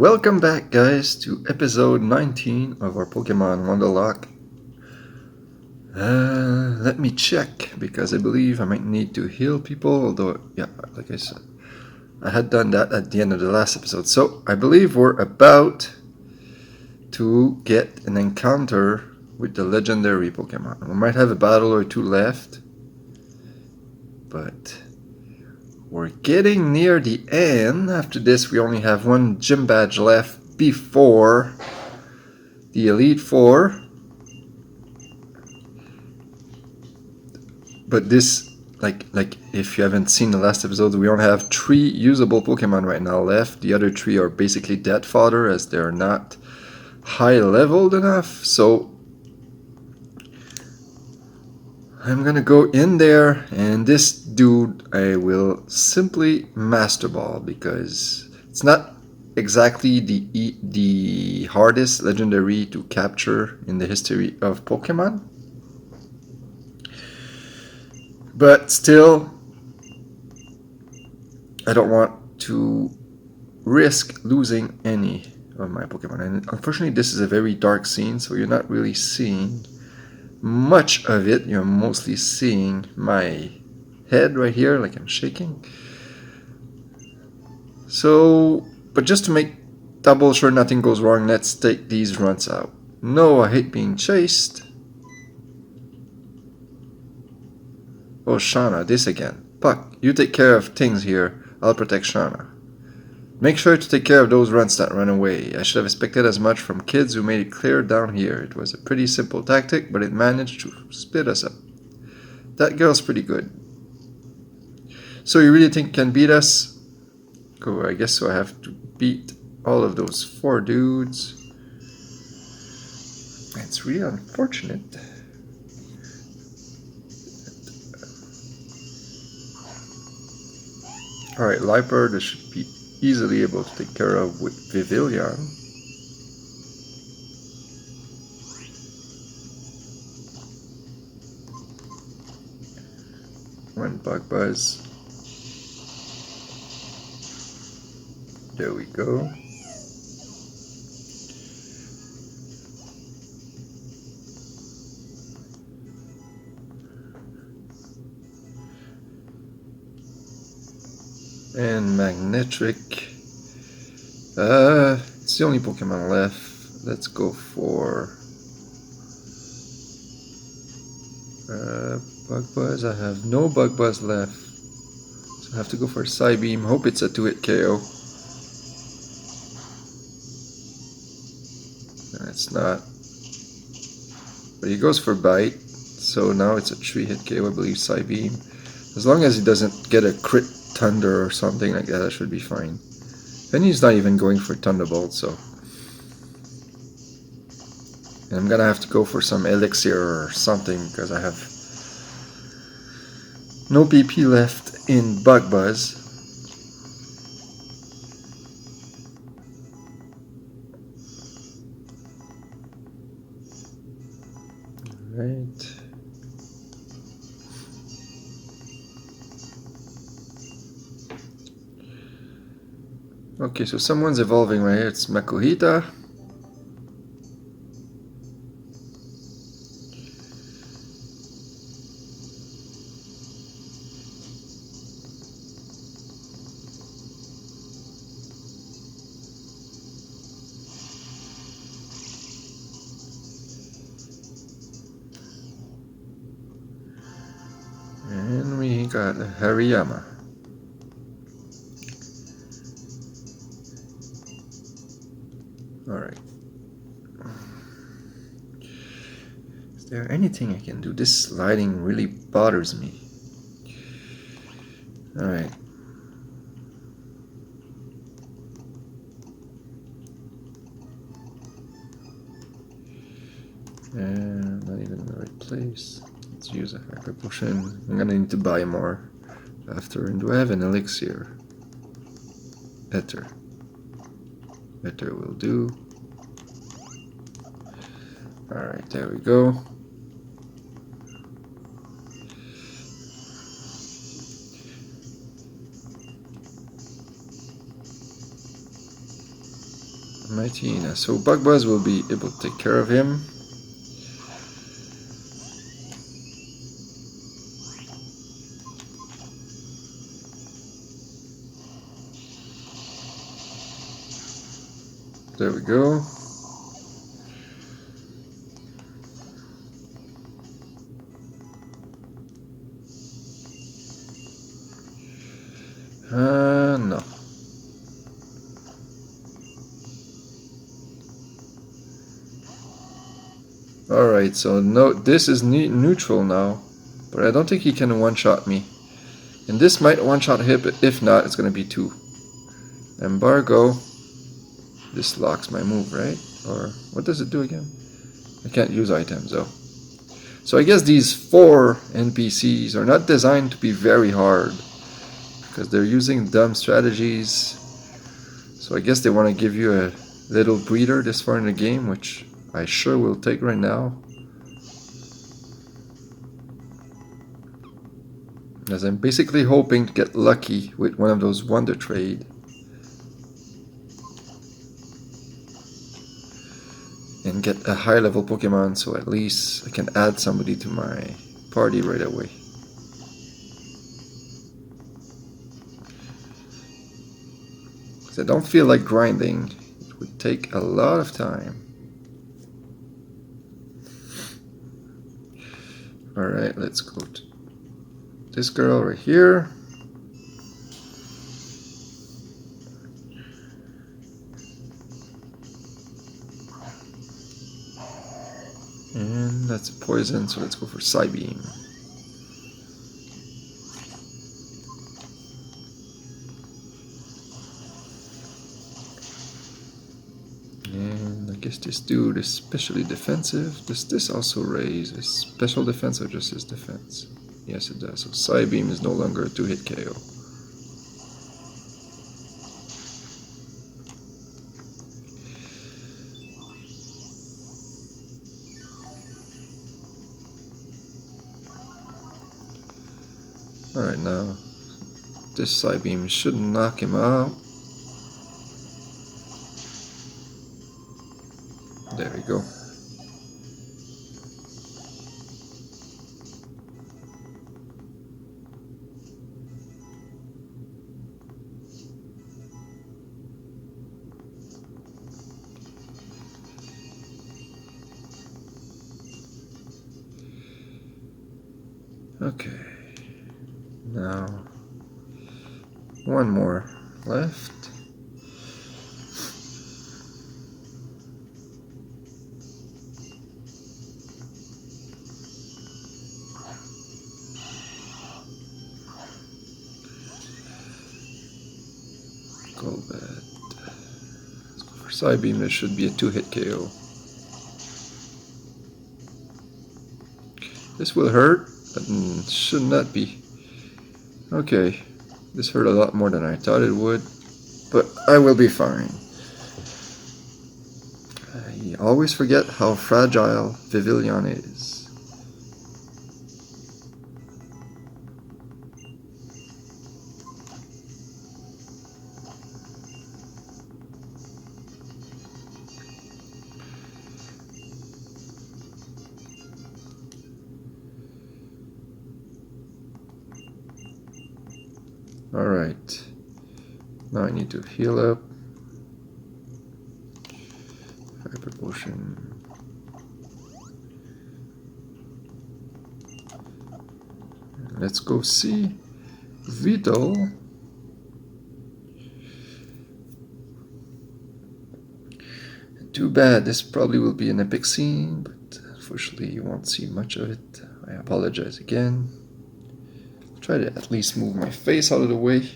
Welcome back, guys, to episode 19 of our Pokemon Wonderlocke. Let me check, because I believe I might need to heal people, although, yeah, like I said, I had done that at the end of the last episode. So, I believe we're about to get an encounter with the legendary Pokemon. We might have a battle or two left, but we're getting near the end. After this, we only have one gym badge left before the Elite Four. But this, like if you haven't seen the last episode, we only have 3 usable Pokemon right now left. The other 3 are basically dead fodder, as they're not high leveled enough. So I'm gonna go in there, and this dude I will simply Master Ball, because it's not exactly the hardest legendary to capture in the history of Pokemon. But still, I don't want to risk losing any of my Pokemon. And unfortunately, this is a very dark scene, so you're not really seeing much of it. You're mostly seeing my head right here, like I'm shaking. So, but just to make double sure nothing goes wrong, let's take these runs out. No, I hate being chased. Oh, Shauna, this again. Puck, you take care of things here. I'll protect Shauna. Make sure to take care of those runs that run away. I should have expected as much from kids who made it clear down here. It was a pretty simple tactic, but it managed to split us up. That girl's pretty good. So you really think you can beat us? Oh, I guess so. I have to beat all of those 4 dudes. It's really unfortunate. Alright, Liepard, I should be easily able to take care of with Vivillon. One Bug Buzz. There we go. And Magnetric. It's the only Pokemon left. Let's go for Bug Buzz. I have no Bug Buzz left, so I have to go for Psybeam. Hope it's a 2-hit KO. No, it's not. But he goes for Bite, so now it's a 3-hit KO, I believe. Psybeam. As long as he doesn't get a crit Thunder or something like that, that should be fine. And he's not even going for Thunderbolt, so. And I'm gonna have to go for some Elixir or something, because I have no PP left in Bug Buzz. Alright. Okay, so someone's evolving right here. It's Makuhita. And we got Hariyama. Alright. Is there anything I can do? This lighting really bothers me. Alright. And not even in the right place. Let's use a hyper potion. I'm gonna need to buy more after. And do I have an elixir? Ether. Ether will do. Alright, there we go. Mightyena. So Bug Buzz will be able to take care of him. There we go. No. Alright, so no, this is neutral now, but I don't think he can one-shot me. And this might one-shot him, but if not, it's going to be 2. Embargo. This locks my move, right? Or what does it do again? I can't use items, though. So I guess these 4 NPCs are not designed to be very hard, because they're using dumb strategies. So I guess they want to give you a little breather this far in the game, which I sure will take right now. As I'm basically hoping to get lucky with one of those Wondertrade. And get a high level Pokemon, so at least I can add somebody to my party right away. Because I don't feel like grinding. It would take a lot of time. Alright, let's go to this girl right here. And that's a poison, so let's go for Psybeam. And I guess this dude is specially defensive. Does this also raise his special defense or just his defense? Yes, it does. So Psybeam is no longer a 2-hit KO. Alright, now this Psybeam should knock him out. There we go. Okay. Now, one more left. Golbat. Let's go for Psybeam. This should be a 2-hit KO. This will hurt, but should not be. Okay, this hurt a lot more than I thought it would, but I will be fine. I always forget how fragile Vivillon is. Alright, now I need to heal up. Hyper Potion. Let's go see Yvetal. Too bad, this probably will be an epic scene, but unfortunately you won't see much of it. I apologize again. Try to at least move my face out of the way.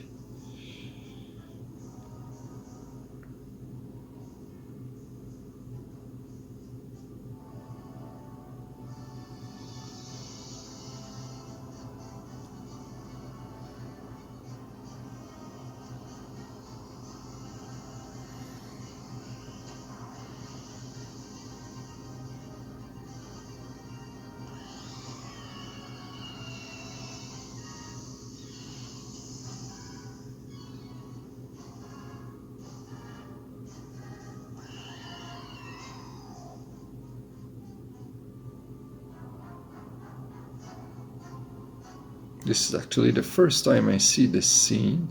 This is actually the first time I see this scene,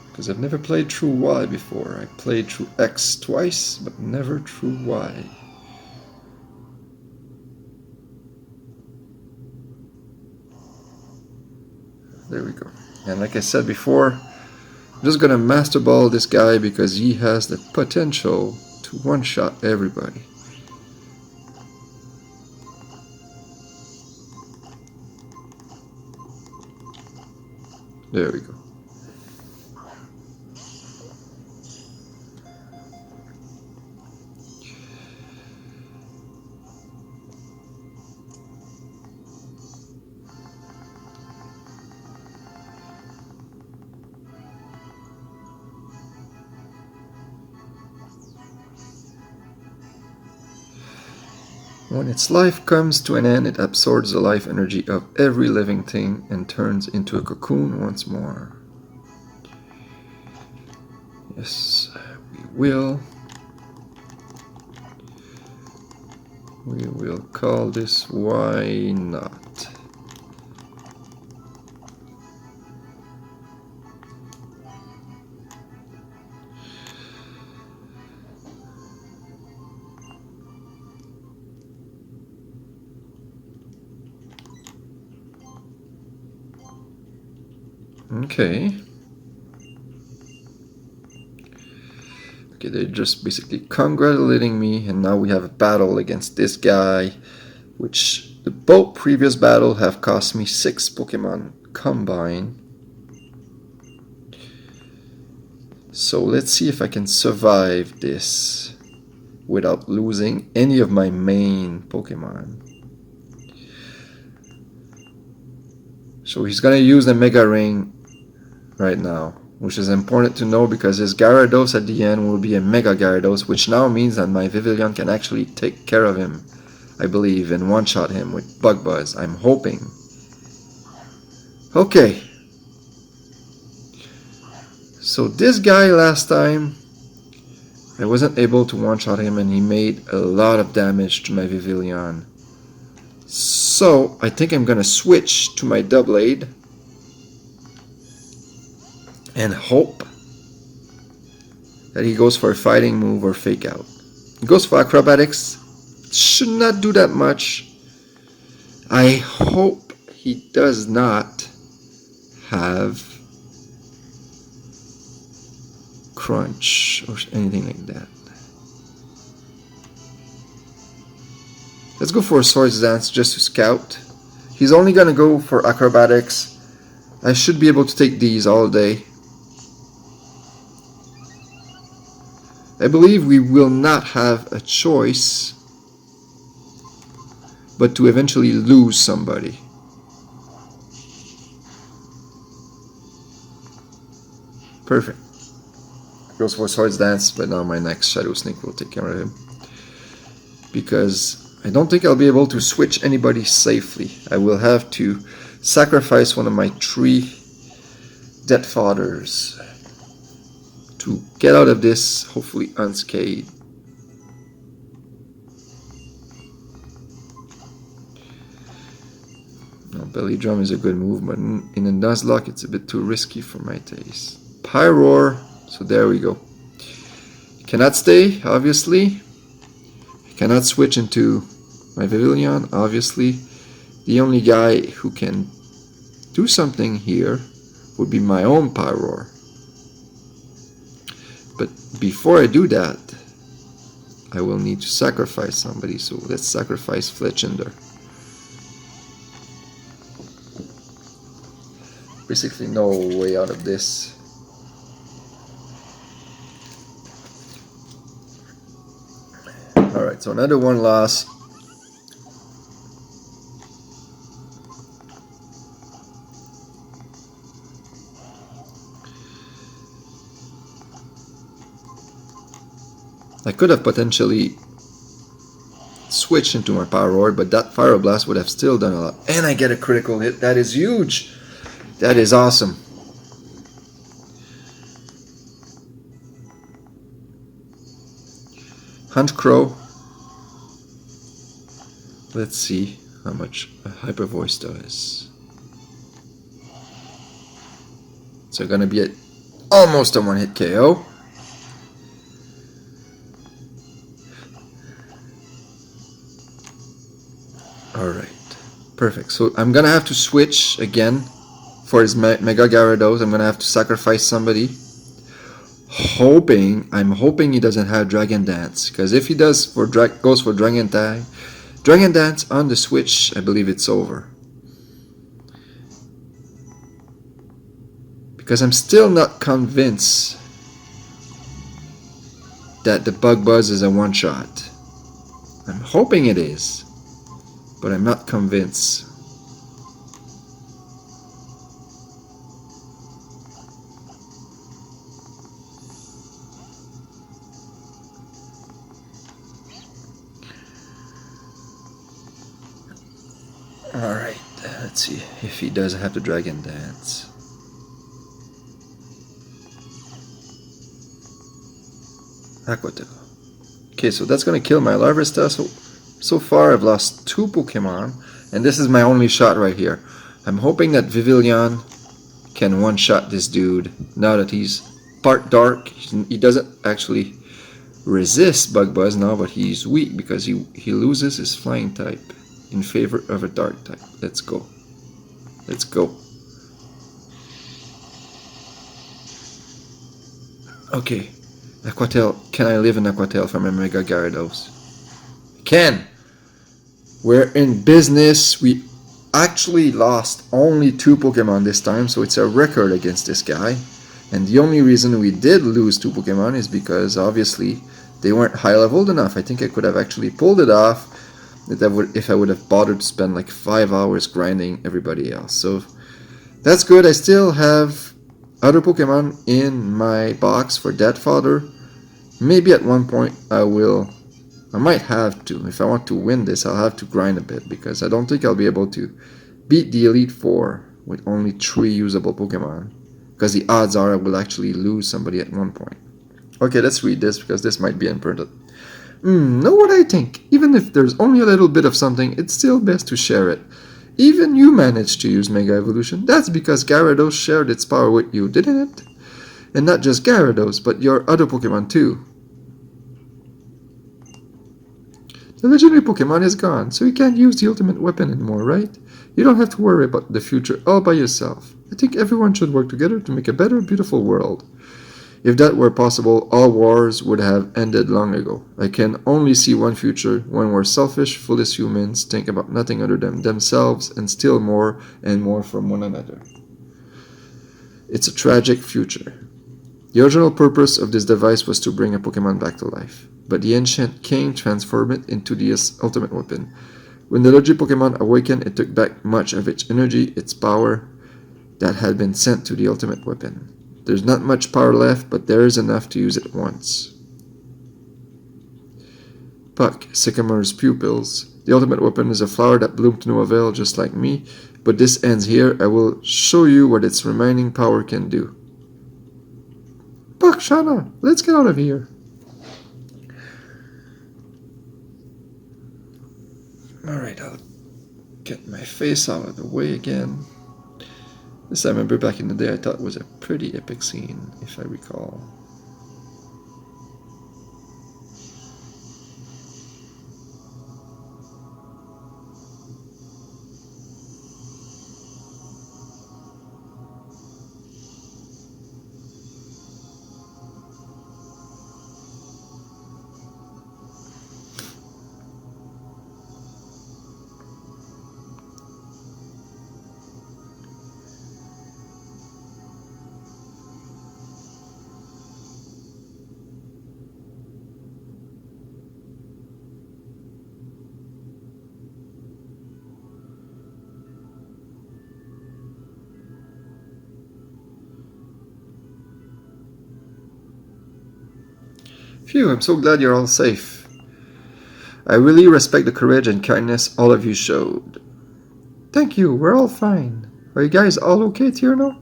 because I've never played through Y before. I played through X twice, but never through Y. There we go. And like I said before, I'm just gonna master ball this guy because he has the potential to one-shot everybody. There we go. When its life comes to an end, it absorbs the life energy of every living thing and turns into a cocoon once more. Yes, we will. We will call this Why Not. Okay. Okay, they're just basically congratulating me, and now we have a battle against this guy, which the both previous battle have cost me 6 Pokemon combined. So let's see if I can survive this without losing any of my main Pokemon. So he's gonna use the Mega Ring right now, which is important to know because his Gyarados at the end will be a Mega Gyarados, which now means that my Vivillon can actually take care of him, I believe, and one-shot him with Bug Buzz. I'm hoping. Okay. So this guy last time, I wasn't able to one-shot him and he made a lot of damage to my Vivillon. So I think I'm gonna switch to my Doublade and hope that he goes for a fighting move or fake out. He goes for acrobatics. Should not do that much. I hope he does not have crunch or anything like that. Let's go for a Swords Dance just to scout. He's only gonna go for acrobatics. I should be able to take these all day. I believe we will not have a choice but to eventually lose somebody. Perfect. Goes for Swords Dance, but now my next Shadow Sneak will take care of him. Because I don't think I'll be able to switch anybody safely. I will have to sacrifice one of my 3 Death Fathers to get out of this, hopefully unscathed. Now, Belly Drum is a good move, but in a Nuzlocke it's a bit too risky for my taste. Pyroar, so there we go. Cannot stay, obviously. Cannot switch into my Vivillon, obviously. The only guy who can do something here would be my own Pyroar. But before I do that, I will need to sacrifice somebody, so let's sacrifice Fletchinder. Basically no way out of this. Alright, so another one loss. I could have potentially switched into my Pyroar, but that Fire Blast would have still done a lot. And I get a critical hit. That is huge. That is awesome. Hunt Crow. Let's see how much a Hyper Voice does. So gonna be at almost a one-hit KO. Alright, perfect. So I'm gonna have to switch again for his Mega Gyarados. I'm gonna have to sacrifice somebody. I'm hoping he doesn't have Dragon Dance, because if he does goes for Dragon Dance on the switch, I believe it's over. Because I'm still not convinced that the Bug Buzz is a one-shot. I'm hoping it is, but I'm not convinced. Alright, let's see if he does have the Dragon Dance. Aqua-Tail. Okay, so that's gonna kill my Larvesta. So far I've lost 2 Pokemon, and this is my only shot right here. I'm hoping that Vivillon can one-shot this dude now that he's part dark. He doesn't actually resist Bug Buzz now, but he's weak because he loses his flying type in favor of a dark type. Let's go. Let's go. Okay. Aqua-Tail. Can I live in Aqua-Tail from a Mega Gyarados? Can! We're in business. We actually lost only 2 Pokemon this time, so it's a record against this guy. And the only reason we did lose 2 Pokemon is because obviously they weren't high leveled enough. I think I could have actually pulled it off if I would have bothered to spend like 5 hours grinding everybody else. So that's good. I still have other Pokemon in my box for Death Fodder. Maybe at one point I might have to. If I want to win this, I'll have to grind a bit, because I don't think I'll be able to beat the Elite Four with only 3 usable Pokemon, because the odds are I will actually lose somebody at one point. Okay, let's read this, because this might be important. Know what I think? Even if there's only a little bit of something, it's still best to share it. Even you managed to use Mega Evolution. That's because Gyarados shared its power with you, didn't it? And not just Gyarados, but your other Pokemon too. The legendary Pokemon is gone, so you can't use the ultimate weapon anymore, right? You don't have to worry about the future all by yourself. I think everyone should work together to make a better, beautiful world. If that were possible, all wars would have ended long ago. I can only see one future, one where selfish, foolish humans think about nothing other than themselves and steal more and more from one another. It's a tragic future. The original purpose of this device was to bring a Pokemon back to life, but the ancient king transformed it into the ultimate weapon. When the legendary Pokemon awakened, it took back much of its energy, its power, that had been sent to the ultimate weapon. There's not much power left, but there is enough to use it once. Puck, Sycamore's pupils. The ultimate weapon is a flower that bloomed to no avail, just like me, but this ends here. I will show you what its remaining power can do. Puck, Shauna, let's get out of here. Alright, I'll get my face out of the way again. This I remember back in the day I thought it was a pretty epic scene, if I recall. Phew, I'm so glad you're all safe. I really respect the courage and kindness all of you showed. Thank you, we're all fine. Are you guys all okay here now?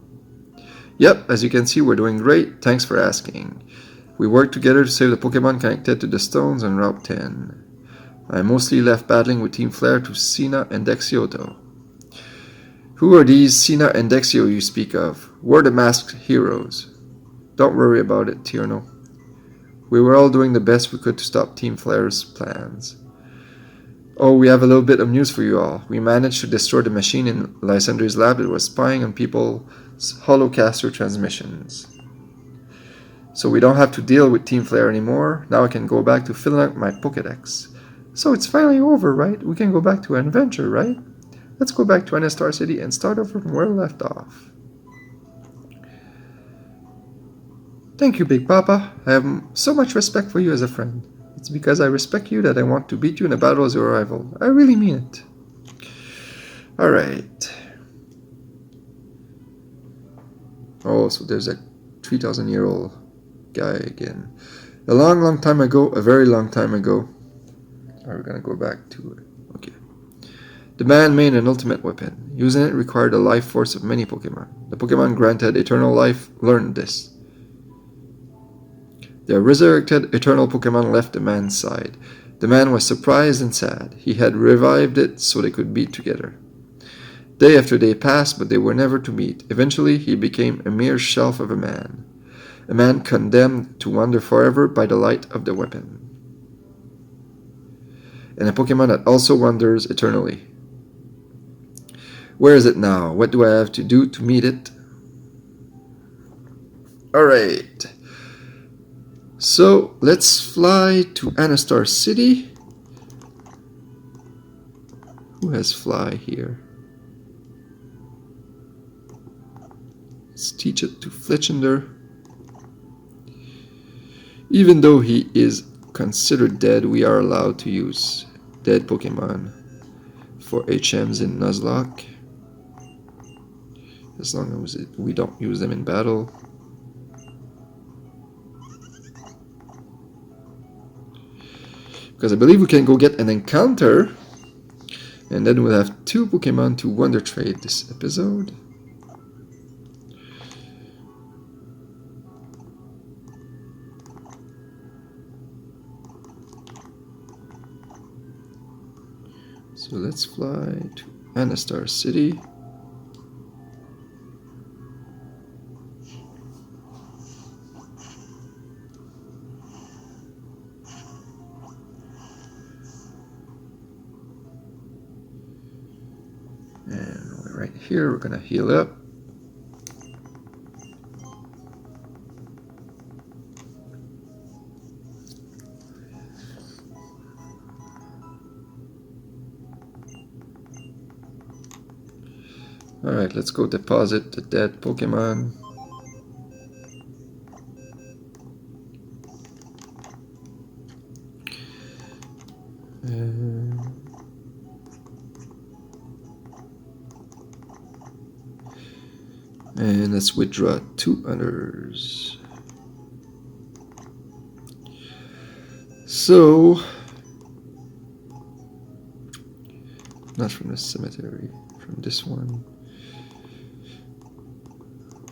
Yep, as you can see, we're doing great. Thanks for asking. We worked together to save the Pokemon connected to the stones on Route 10. I mostly left battling with Team Flare to Sina and Dexioto. Who are these Sina and Dexio you speak of? We're the masked heroes. Don't worry about it, Tierno. We were all doing the best we could to stop Team Flare's plans. Oh, we have a little bit of news for you all. We managed to destroy the machine in Lysandre's lab that was spying on people's holocaster transmissions. So we don't have to deal with Team Flare anymore. Now I can go back to filling out my Pokédex. So it's finally over, right? We can go back to an adventure, right? Let's go back to Anestar City and start over from where we left off. Thank you, Big Papa. I have so much respect for you as a friend. It's because I respect you that I want to beat you in a battle as your rival. I really mean it. Alright. Oh, so there's a 3,000-year-old guy again. A long, long time ago, a very long time ago. We're gonna go back to it. Okay. The man made an ultimate weapon. Using it required the life force of many Pokemon. The Pokemon granted eternal life learned this. The resurrected eternal Pokemon left the man's side. The man was surprised and sad. He had revived it so they could be together. Day after day passed, but they were never to meet. Eventually, he became a mere shelf of a man condemned to wander forever by the light of the weapon. And a Pokemon that also wanders eternally. Where is it now? What do I have to do to meet it? Alright. So, let's fly to Anestar City. Who has fly here? Let's teach it to Fletchender. Even though he is considered dead, we are allowed to use dead Pokemon for HMs in Nuzlocke. As long as we don't use them in battle. Because I believe we can go get an encounter. And then we'll have 2 Pokemon to Wondertrade this episode. So let's fly to Anestar City. And right here, we're going to heal up. Alright, let's go deposit the dead Pokemon. And let's withdraw 2 others. So, not from the cemetery, from this one.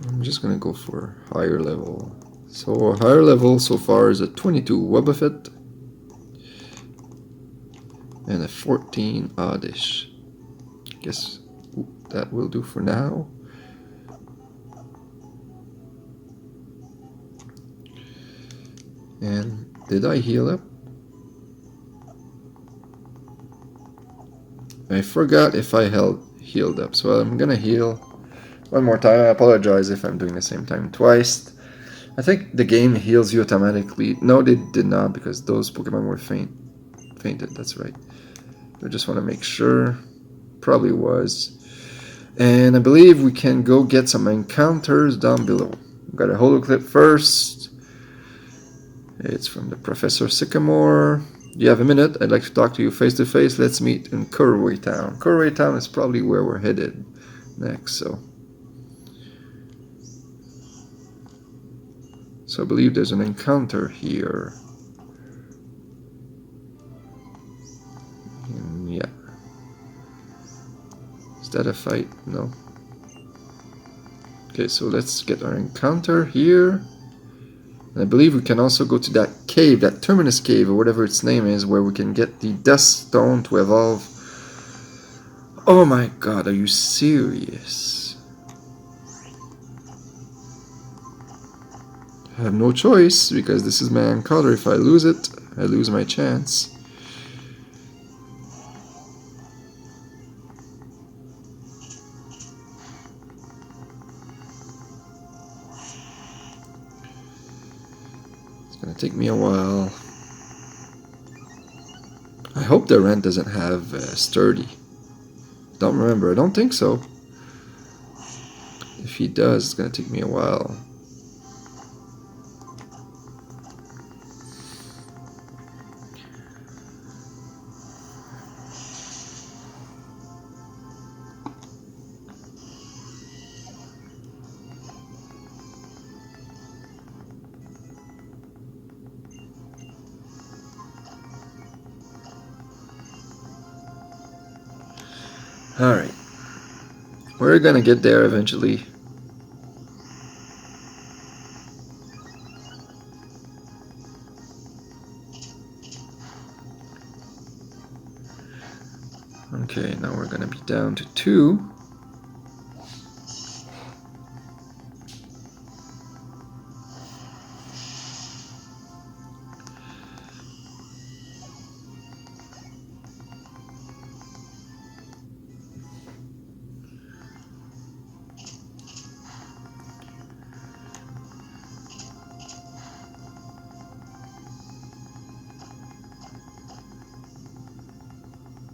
I'm just gonna go for higher level. So higher level so far is a 22 Wobbuffet and a 14 Oddish. Guess that will do for now. And did I heal up? I forgot if I healed up, so I'm gonna heal one more time. I apologize if I'm doing the same time twice. I think the game heals you automatically. No, they did not, because those Pokemon were fainted, that's right. I just want to make sure. Probably was. And I believe we can go get some encounters down below. We've got a holoclip first. It's from the Professor Sycamore. You have a minute? I'd like to talk to you face to face. Let's meet in Curway Town. Curway Town is probably where we're headed next, so I believe there's an encounter here. And yeah. Is that a fight? No. Okay, so let's get our encounter here. And I believe we can also go to that cave, that Terminus Cave, or whatever its name is, where we can get the Dust Stone to evolve. Oh my god, are you serious? I have no choice because this is my encounter. If I lose it, I lose my chance. It's gonna take me a while. I hope the rent doesn't have sturdy. Don't remember. I don't think so. If he does, it's gonna take me a while. Alright. We're gonna get there eventually. Okay, now we're gonna be down to 2.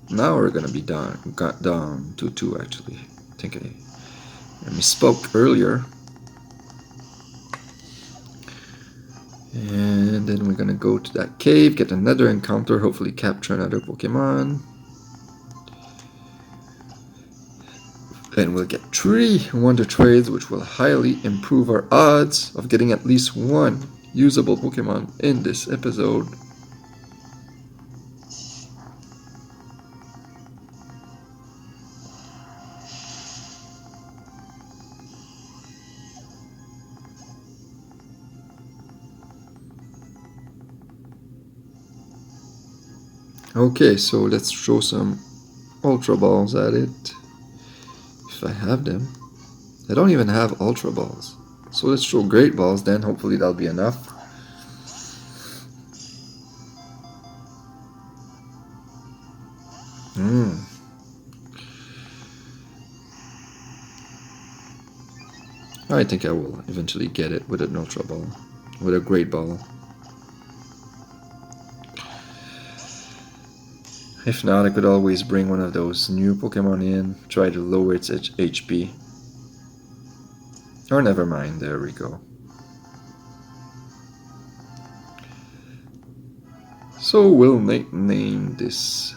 Now we're gonna be got down to 2 actually. I think I misspoke earlier. And then we're gonna go to that cave, get another encounter, hopefully capture another Pokemon. Then we'll get 3 Wonder Trades, which will highly improve our odds of getting at least 1 usable Pokemon in this episode. Okay, so let's throw some Ultra Balls at it. If I have them. I don't even have Ultra Balls. So let's throw Great Balls, then hopefully that'll be enough. I think I will eventually get it with an Ultra Ball. With a Great Ball. If not, I could always bring one of those new Pokemon in, try to lower its HP. Or never mind, there we go. So we'll name this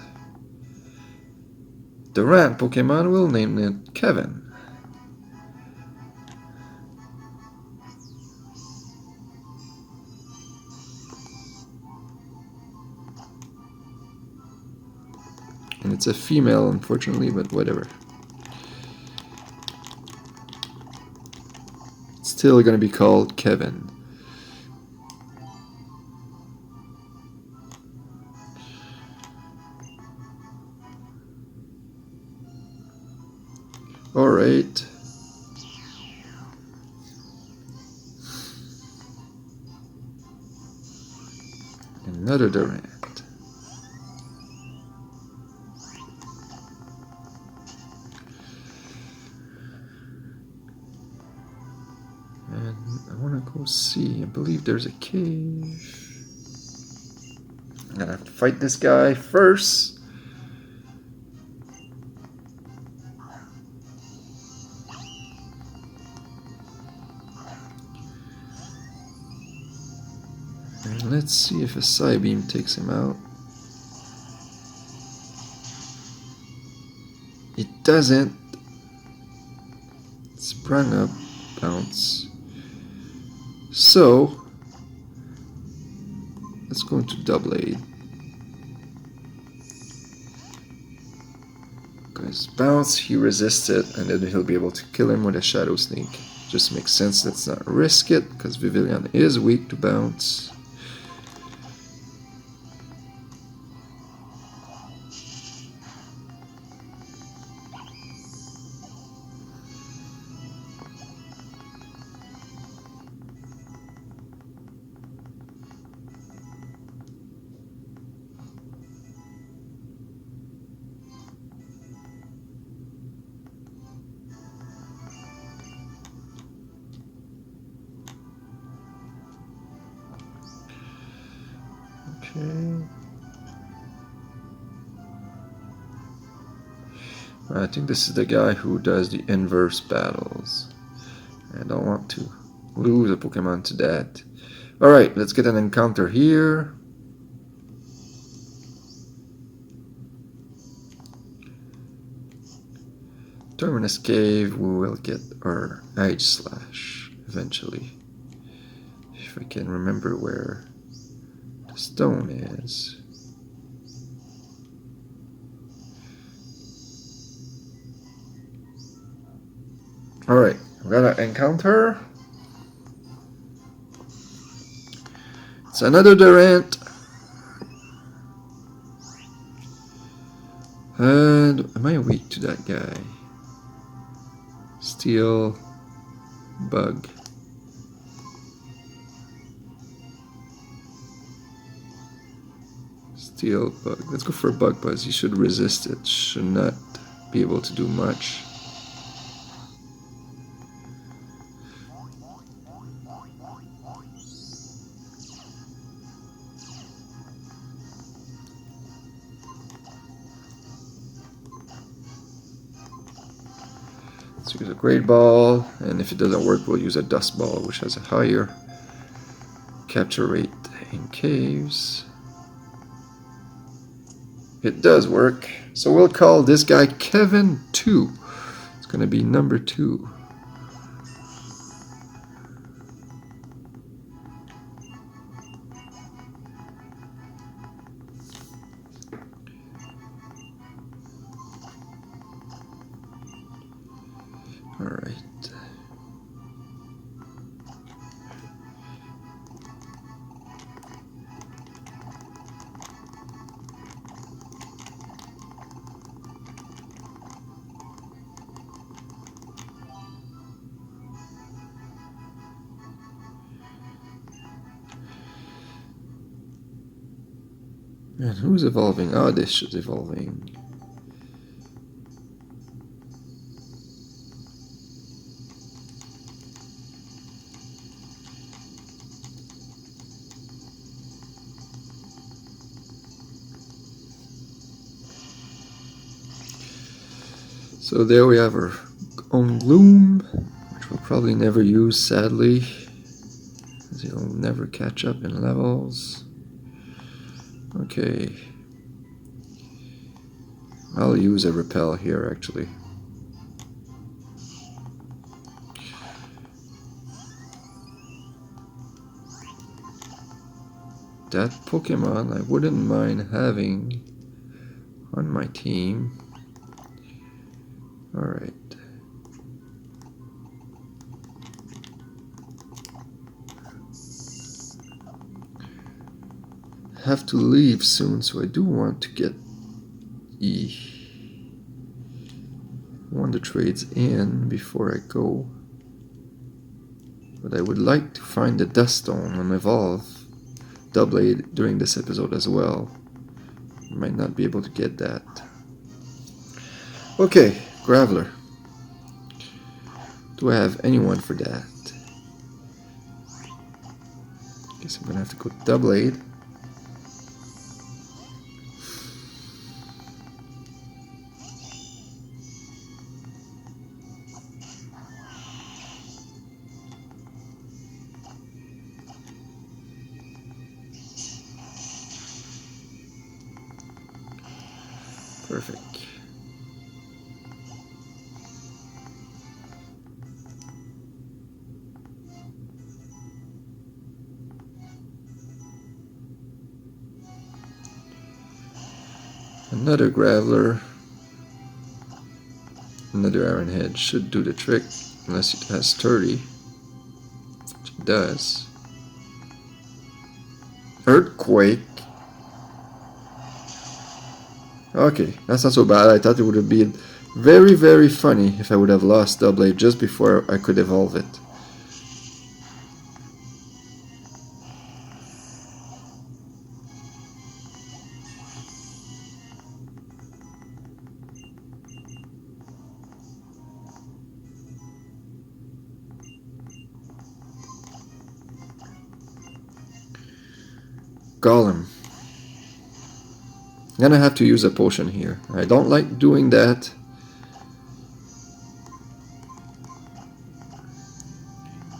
the Rant Pokemon, we'll name it Kevin. And it's a female, unfortunately, but whatever. It's still gonna be called Kevin. Alright. Another Durant. And I want to go see. I believe there's a cave. I'm gonna have to fight this guy first. And let's see if a Psybeam takes him out. It doesn't. It sprung up. Bounce. So let's go into Doublade. Because bounce, he resists it, and then he'll be able to kill him with a Shadow Sneak. Just makes sense. Let's not risk it because Vivillon is weak to bounce. I think this is the guy who does the inverse battles. I don't want to lose a Pokemon to that. Alright, let's get an encounter here. Terminus Cave, we will get our Edge Slash eventually. If I can remember where the stone is. Alright, we got an encounter. It's another Durant. And am I weak to that guy? Steel, Bug. Steel, Bug. Let's go for a Bug Buzz. He should resist it. Should not be able to do much. Let's use a Great Ball, and if it doesn't work, we'll use a Dust Ball, which has a higher capture rate in caves. It does work, so we'll call this guy Kevin 2. It's going to be number 2. All right. And who's evolving? Oh, this is evolving. So there we have our own Gloom, which we'll probably never use, sadly, as he'll never catch up in levels. Okay, I'll use a Repel here actually. That Pokemon I wouldn't mind having on my team. Alright. Have to leave soon, so I do want to get the Wondertrades in before I go. But I would like to find the Dust Stone and evolve Doublade during this episode as well. Might not be able to get that. Okay, Graveler. Do I have anyone for that? Guess I'm gonna have to go Doublade. Perfect. Another Graveler. Another Iron Head should do the trick, unless it has 30. Which it does. Earthquake. Okay, that's not so bad. I thought it would have been very, very funny if I would have lost Doublade just before I could evolve it. Golem. I'm gonna have to use a potion here. I don't like doing that,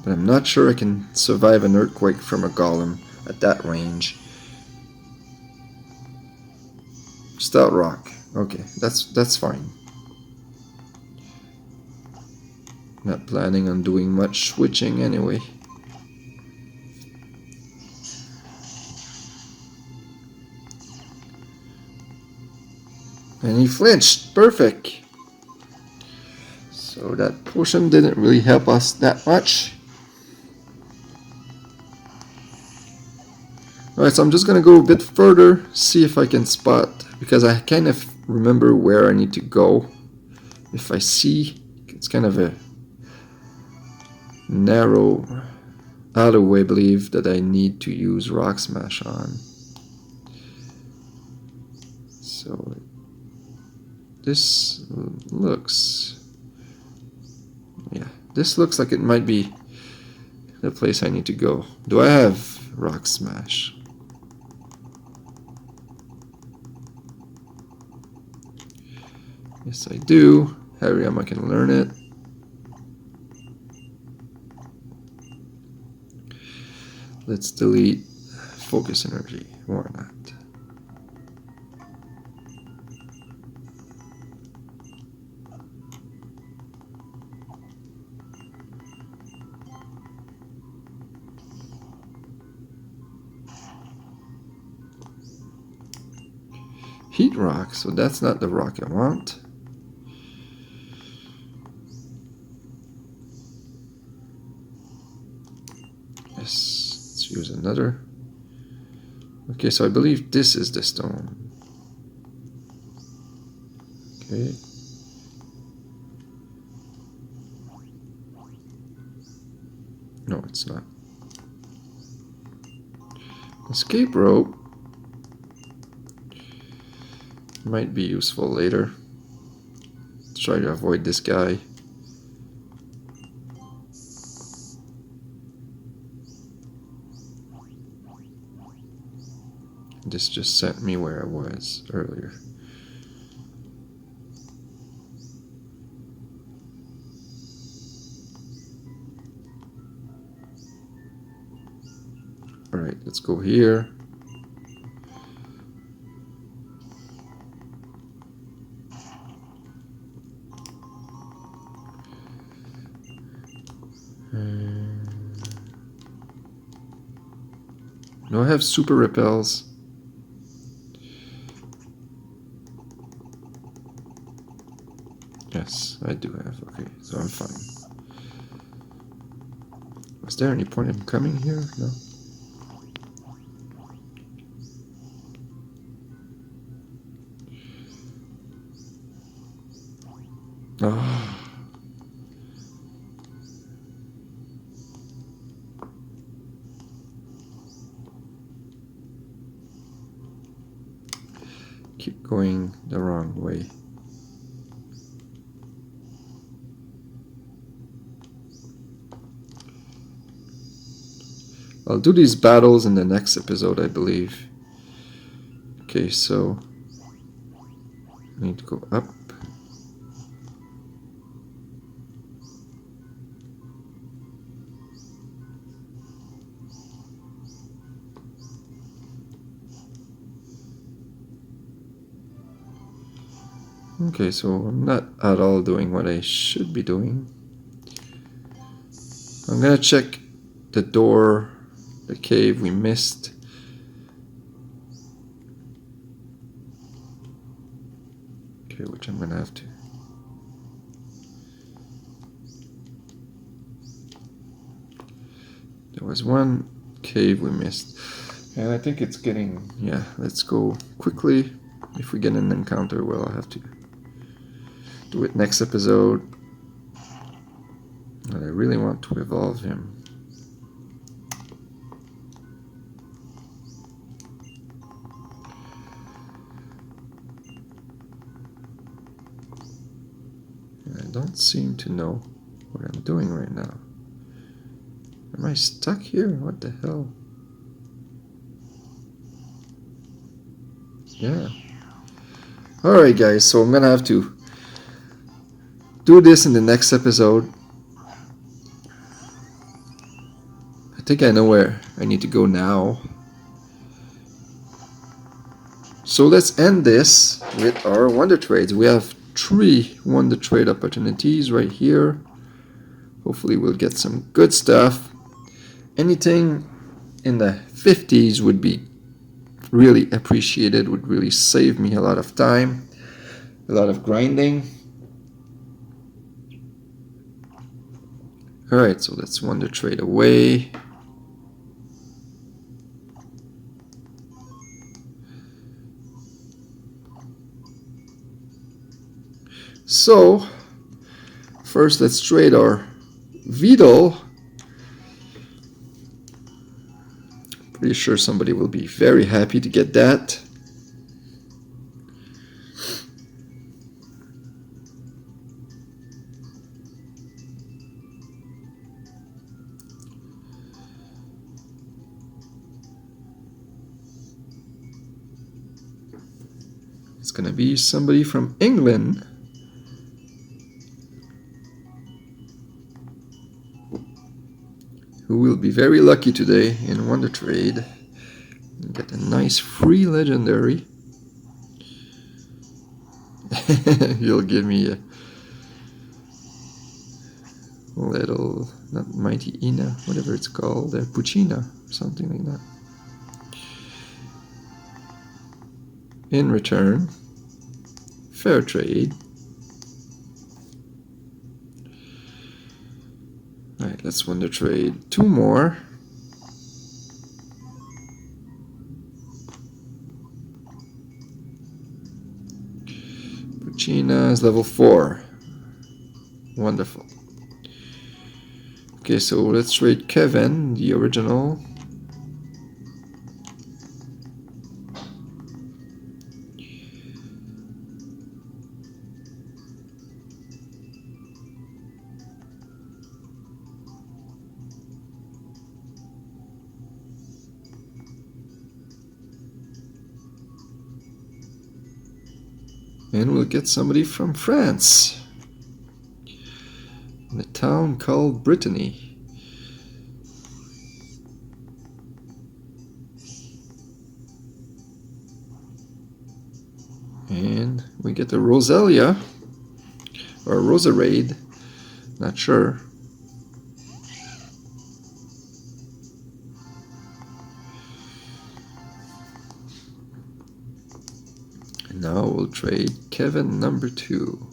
But I'm not sure I can survive an earthquake from a golem at that range. Stout rock. Okay, that's fine. Not planning on doing much switching anyway. And he flinched. Perfect. So that potion didn't really help us that much. Alright, so I'm just gonna go a bit further, see if I can spot, because I kind of remember where I need to go. If I see, it's kind of a narrow alleyway, I believe, that I need to use Rock Smash on. So this looks, yeah, this looks like it might be the place I need to go. Do I have Rock Smash? Yes, I do. Harriam, I can learn it. Let's delete focus energy. Why not? Heat rock, so that's not the rock I want. Yes, let's use another. Okay, so I believe this is the stone. Okay. No, it's not. Escape rope might be useful later. Let's try to avoid this guy. This just sent me where I was earlier. Alright, let's go here. Do I have super repels? Yes, I do have. Okay, so I'm fine. Was there any point in coming here? No. Oh. Keep going the wrong way. I'll do these battles in the next episode, I believe. Okay, so I need to go up. Okay, so I'm not at all doing what I should be doing. I'm gonna check the door, the cave we missed. Okay, which I'm gonna have to. There was one cave we missed. And I think it's getting, yeah, let's go quickly. If we get an encounter, well, I'll have to do it next episode. And I really want to evolve him. And I don't seem to know what I'm doing right now. Am I stuck here? What the hell? Yeah. Alright guys, so I'm gonna have to do this in the next episode. think I know where I need to go now. So let's end this with our Wonder Trades. We have 3 Wonder Trade opportunities right here. Hopefully we'll get some good stuff. Anything in the 50s would be really appreciated, would really save me a lot of time, a lot of grinding. Alright, so let's Wonder Trade away. So, first let's trade our Yvetal. Pretty sure somebody will be very happy to get that. It's gonna be somebody from England. Who will be very lucky today in Wonder Trade and get a nice free legendary. You'll give me a little, not Mighty Ina, whatever it's called, a Puccina, something like that. In return, fair trade. Alright, let's Wonder Trade 2 more. Puccina is level 4. Wonderful. Okay, so let's trade Kevin, the original. And we'll get somebody from France. In a town called Brittany. And we get the Rosalia. Or Rosarade. Not sure. Now we'll trade Kevin number 2.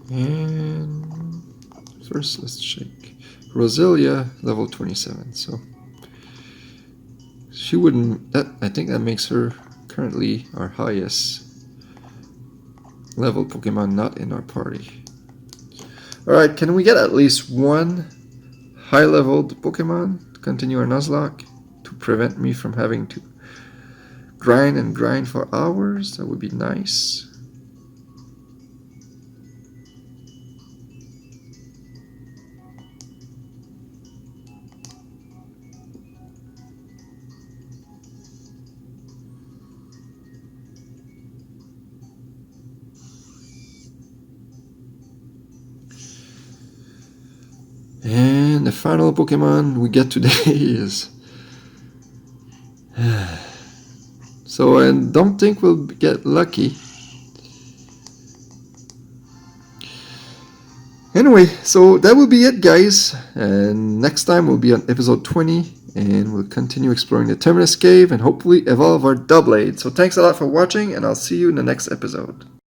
And first let's check Rosalia, level 27. So she wouldn't, I think that makes her currently our highest level Pokemon not in our party. Alright, can we get at least one high-leveled Pokemon to continue our Nuzlocke to prevent me from having to grind and grind for hours? That would be nice. And the final Pokemon we get today is... So I don't think we'll get lucky. Anyway, so that will be it, guys. And next time we'll be on episode 20. And we'll continue exploring the Terminus Cave and hopefully evolve our Doublade. So thanks a lot for watching, and I'll see you in the next episode.